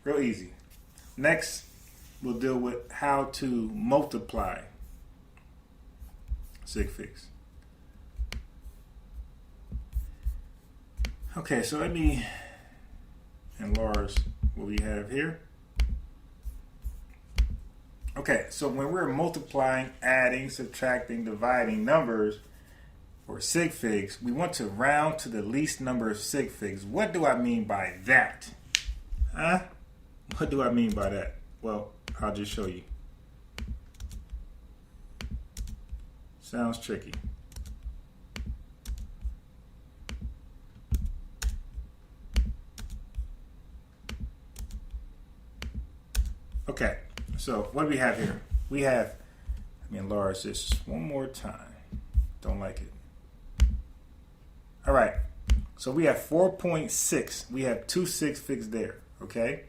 Real easy. Next, we'll deal with how to multiply sig figs. Okay, so let me enlarge what we have here. Okay, so when we're multiplying, adding, subtracting, dividing numbers or sig figs, we want to round to the least number of sig figs. What do I mean by that? What do I mean by that? Well, I'll just show you. Sounds tricky. Okay, so what do we have here? We have, let me enlarge this one more time. Don't like it. All right, so we have 4.6. We have two sig figs there, okay?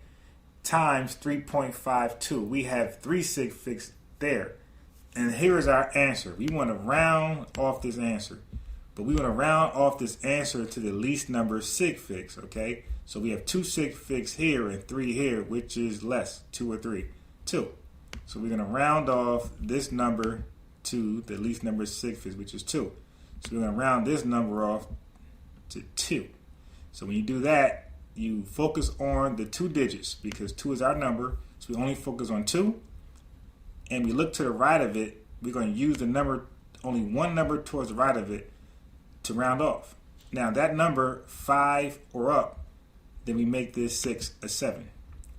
Times 3.52. We have three sig figs there. And here is our answer. We want to round off this answer. But we want to round off this answer to the least number of sig figs, okay? So we have two sig figs here and three here, which is less, 2 or 3? 2. So we're going to round off this number to the least number of sig figs, which is 2. So we're going to round this number off to 2. So when you do that, you focus on the 2 digits because 2 is our number. So we only focus on 2. And we look to the right of it. We're going to use the number, only one number towards the right of it to round off. Now that number, 5 or up, then we make this 6 a 7.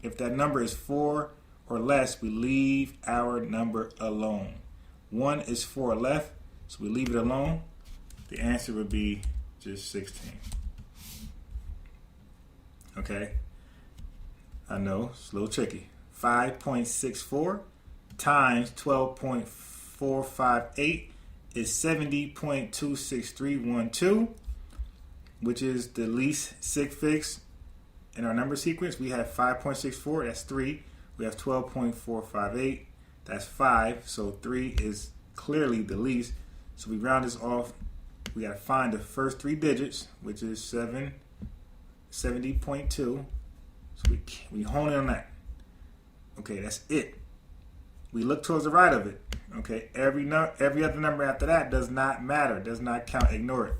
If that number is 4 or less, we leave our number alone. 1 is 4 or less, so we leave it alone. The answer would be just 16. Okay, I know, it's a little tricky. 5.64 times 12.458 is 70.26312, which is the least sig figs in our number sequence. We have 5.64, that's 3. We have 12.458, that's 5. So 3 is clearly the least. So we round this off. We got to find the first 3 digits, which is 70.2. So we hone in on that. Okay, that's it. We look towards the right of it. Okay, every other number after that does not matter, does not count, ignore it.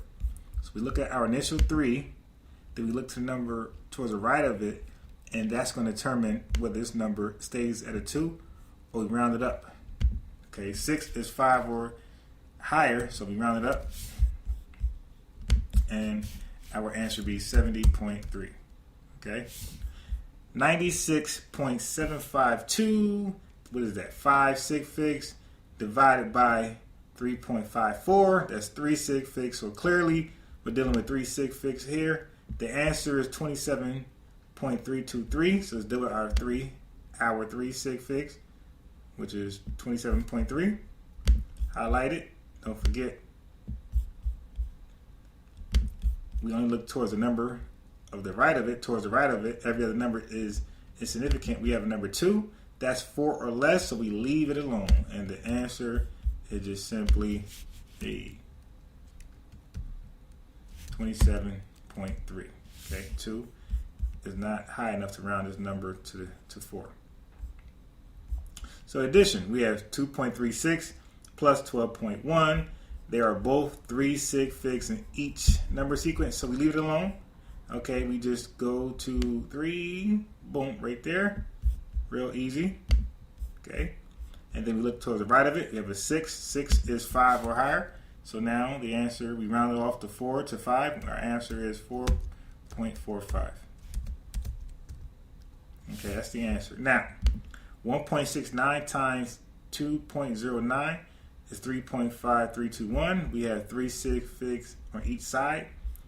So we look at our initial 3, then we look to the number towards the right of it, and that's going to determine whether this number stays at a 2 or we round it up. Okay, 6 is 5 or higher, so we round it up, and our answer would be 70.3. Okay, 96.752. What is that? 5 sig figs divided by 3.54. That's 3 sig figs. So clearly, we're dealing with 3 sig figs here. The answer is 27.323. So let's deal with our 3 sig figs, which is 27.3. Highlight it. Don't forget, we only look towards the number of the right of it. Towards the right of it, every other number is insignificant. We have a number 2. That's 4 or less, so we leave it alone. And the answer is just simply a 27.3. Okay, 2 is not high enough to round this number to 4. So addition, we have 2.36 plus 12.1. They are both 3 sig figs in each number sequence, so we leave it alone. Okay, we just go to 3, boom, right there. Real easy. Okay. And then we look towards the right of it. We have a 6. 6 is 5 or higher. So now the answer, we round it off to 4 to 5. Our answer is 4.45. Okay, that's the answer. Now, 1.69 times 2.09 is 3.5321. We have 3 sig figs on each side.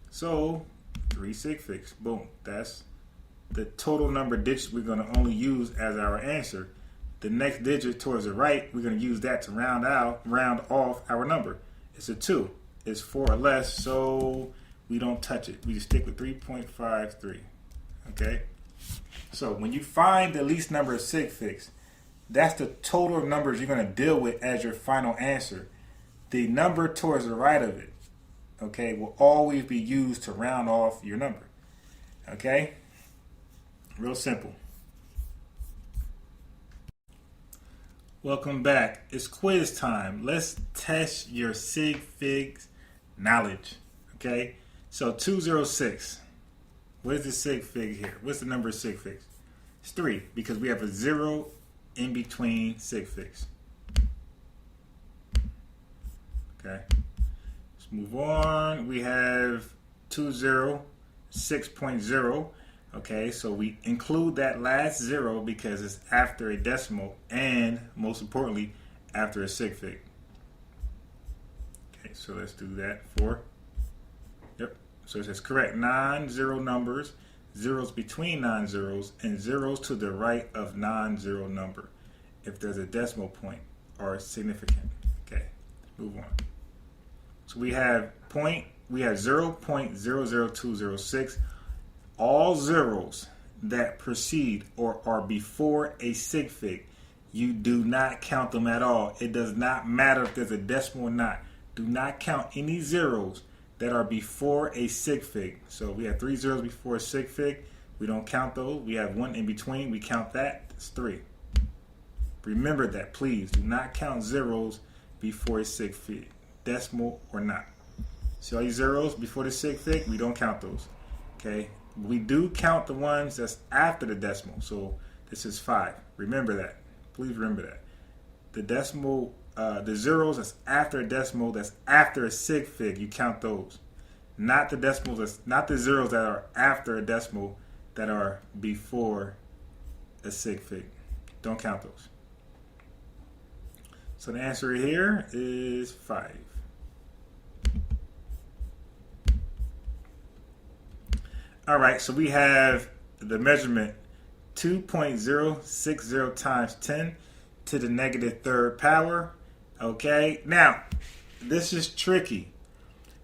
So 3 sig figs. Boom. That's the total number of digits we're going to only use as our answer. The next digit towards the right, we're going to use that to round off our number. It's a 2. It's 4 or less, so we don't touch it. We just stick with 3.53. Okay? So when you find the least number of sig figs, that's the total of numbers you're going to deal with as your final answer. The number towards the right of it, okay, will always be used to round off your number. Okay? Real simple. Welcome back. It's quiz time. Let's test your sig figs knowledge. Okay? So 206. What is the sig fig here? What's the number of sig figs? It's 3 because we have a 0 in between sig figs. Okay? Let's move on. We have 206.0. Okay, so we include that last 0 because it's after a decimal and, most importantly, after a sig fig. Okay, so let's do that. 4. Yep. So it says correct non-zero numbers, zeros between non-zeros, and zeros to the right of non-zero number if there's a decimal point or significant. Okay, move on. So we have 0.000206. All zeros that precede or are before a sig fig, you do not count them at all. It does not matter if there's a decimal or not. Do not count any zeros that are before a sig fig. So we have 3 zeros before a sig fig. We don't count those. We have 1 in between. We count that. It's 3. Remember that, please. Do not count zeros before a sig fig, decimal or not. See all these zeros before the sig fig? We don't count those. Okay? We do count the ones that's after the decimal. So this is 5. Remember that. Please remember that. The decimal, the zeros that's after a decimal, that's after a sig fig, you count those. Not the decimals, not the zeros that are after a decimal that are before a sig fig. Don't count those. So the answer here is 5. All right, so we have the measurement 2.060 times 10 to the negative third power. Okay, now this is tricky.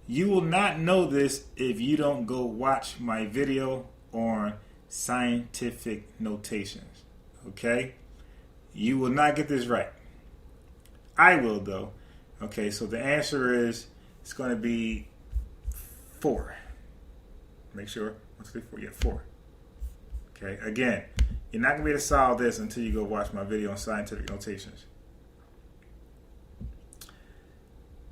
You will not know this if you don't go watch my video on scientific notations. Okay, you will not get this right. I will though. Okay, so the answer is it's going to be 4. Make sure. 1, 2, 3, 4. Yeah, 4. Okay. Again, you're not gonna be able to solve this until you go watch my video on scientific notations.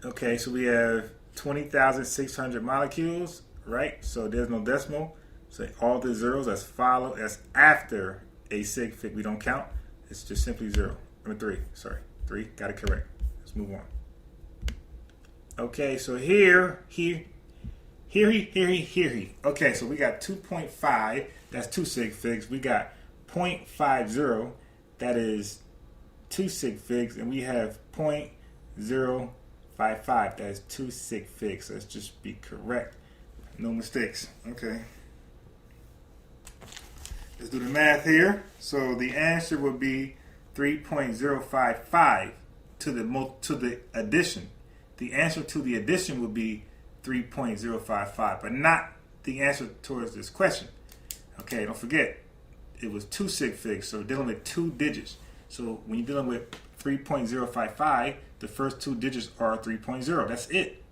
Okay, so we have 20,600 molecules, right? So there's no decimal. So all the zeros that's after a sig fig, we don't count. It's just simply 0. 3. Sorry, 3. Got it correct. Let's move on. Okay, so here. Okay, so we got 2.5, that's 2 sig figs. We got 0.50, that is 2 sig figs. And we have 0.055, that is 2 sig figs. So let's just be correct. No mistakes. Okay. Let's do the math here. So the answer would be 3.055 to the addition. The answer to the addition would be 3.055, but not the answer towards this question. Okay, don't forget, it was 2 sig figs, so we're dealing with 2 digits. So when you're dealing with 3.055, the first 2 digits are 3.0. That's it.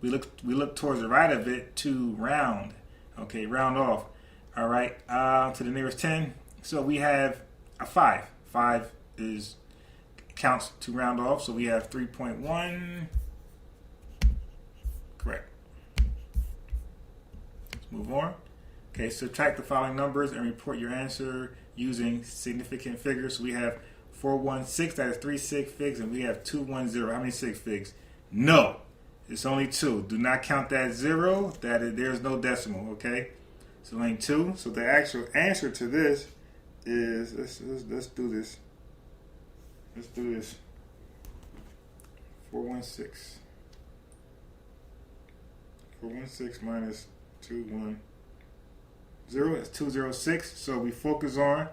We look towards the right of it to round. Okay, round off. All right, to the nearest 10. So we have a 5. 5 counts to round off. So we have 3.1. Correct. Let's move on. Okay, subtract the following numbers and report your answer using significant figures. So we have 416, that is 3 sig figs, and we have 210. How many sig figs? No, it's only 2. Do not count that 0. There's no decimal. Okay, so only 2. So the actual answer to this is let's do this. Let's do this. 416. 416 minus 210 is 206. So we focus on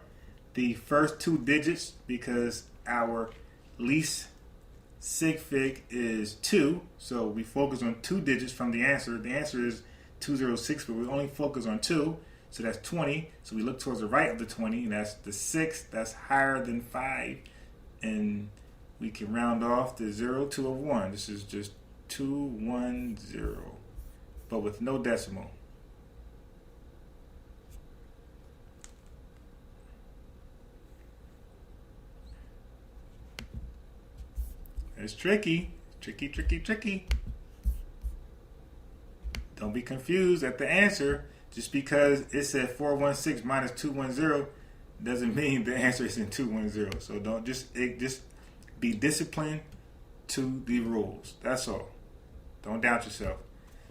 the first 2 digits because our least sig fig is 2. So we focus on 2 digits from the answer. The answer is 206, but we only focus on 2. So that's 20. So we look towards the right of the 20, and that's the 6. That's higher than 5. And we can round off the 0 to a 1. This is just 210. But with no decimal. It's tricky. Tricky, tricky, tricky. Don't be confused at the answer. Just because it said 416 minus 210 doesn't mean the answer is in 210. So don't just be disciplined to the rules. That's all. Don't doubt yourself.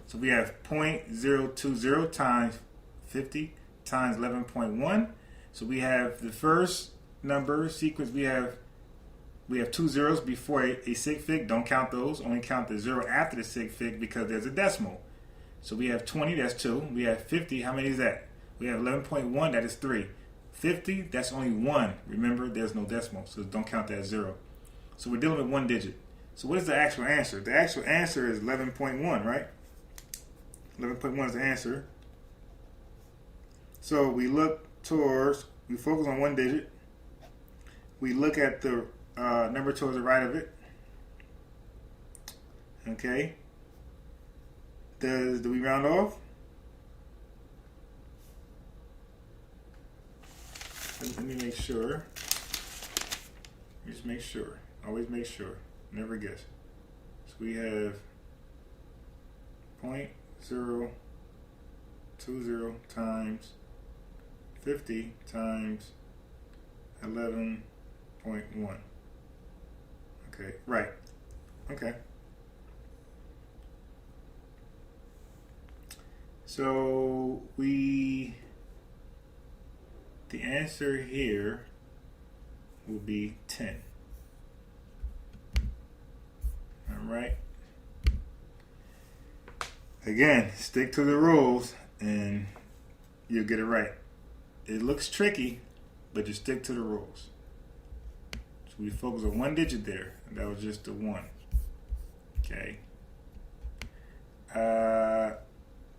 So we have 0.020 times 50 times 11.1. So we have the first number sequence. We have 2 zeros before a sig fig. Don't count those. Only count the 0 after the sig fig because there's a decimal. So we have 20, that's 2. We have 50, how many is that? We have 11.1, that is 3. 50, that's only 1. Remember, there's no decimal, so don't count that 0. So we're dealing with one digit. So what is the actual answer? The actual answer is 11.1, right? 11.1 is the answer. So we focus on one digit. We look at the number towards the right of it. Okay. Do we round off? Let me make sure. Just make sure. Always make sure. Never guess. So we have 0.020 times 50 times 11.1. Okay, right. Okay. So the answer here will be 10. All right. Again, stick to the rules and you'll get it right. It looks tricky, but just stick to the rules. So we focus on one digit there, and that was just the 1. Okay.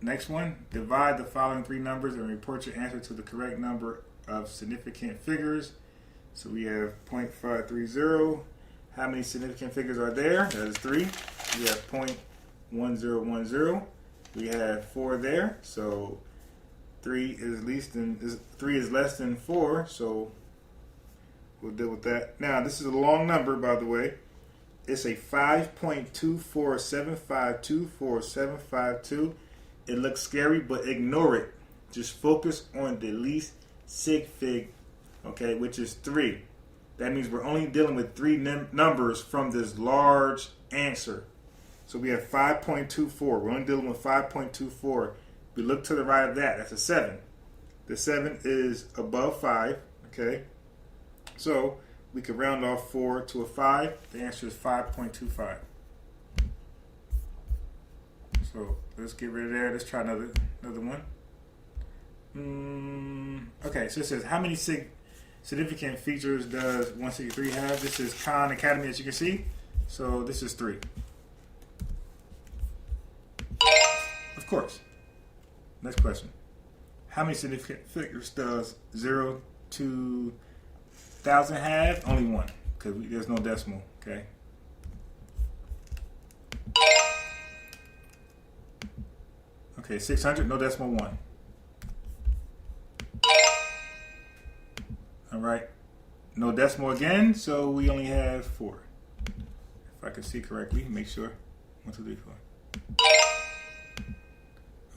Next one, divide the following 3 numbers and report your answer to the correct number of significant figures. So we have 0.530. How many significant figures are there? That is 3. We have 0.1010. We have 4 there. So 3 is less than 4. So we'll deal with that. Now this is a long number, by the way. It's a 5.247524752. It looks scary, but ignore it. Just focus on the least sig fig, okay, which is 3. That means we're only dealing with 3 numbers from this large answer. So we have 5.24. We're only dealing with 5.24. We look to the right of that. That's a 7. The 7 is above 5, okay? So we can round off 4 to a 5. The answer is 5.25. So let's get rid of there. Let's try another one. Okay, so it says, how many significant features does 163 have? This is Khan Academy, as you can see. So this is 3. Of course. Next question. How many significant figures does 0 to 1,000 have? Only 1, because there's no decimal, okay? Okay, 600, no decimal 1. All right, no decimal again, so we only have 4. If I can see correctly, make sure. 1, 2, 3, 4.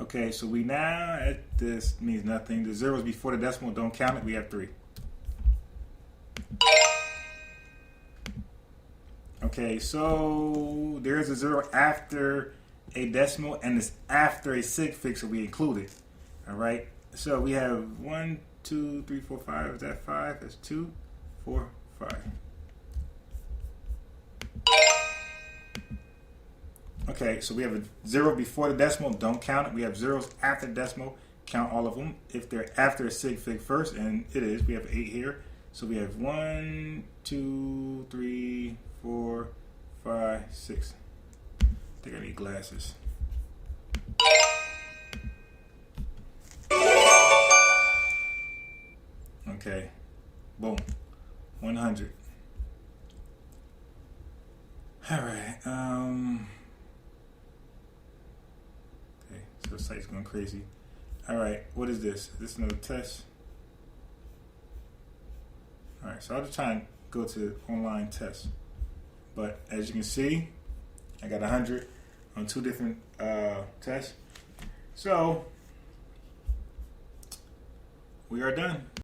Okay, so we now at this means nothing. The zeros before the decimal, don't count it. We have 3. Okay, so there is a 0 after a decimal, and it's after a sig fig, so we include it. All right, so we have 1, 2, 3, 4, 5. Is that 5? That's 2, 4, 5. Okay, so we have a 0 before the decimal, don't count it. We have zeros after the decimal, count all of them. If they're after a sig fig first, and it is, we have 8 here. So we have 1, 2, 3, 4, 5, 6. I think I need glasses. Okay, boom, 100. All right. Okay, so the site's going crazy. All right, what is this? Is this another test? All right, so I'll just try and go to online test. But as you can see, I got 100 on 2 different tests. So we are done.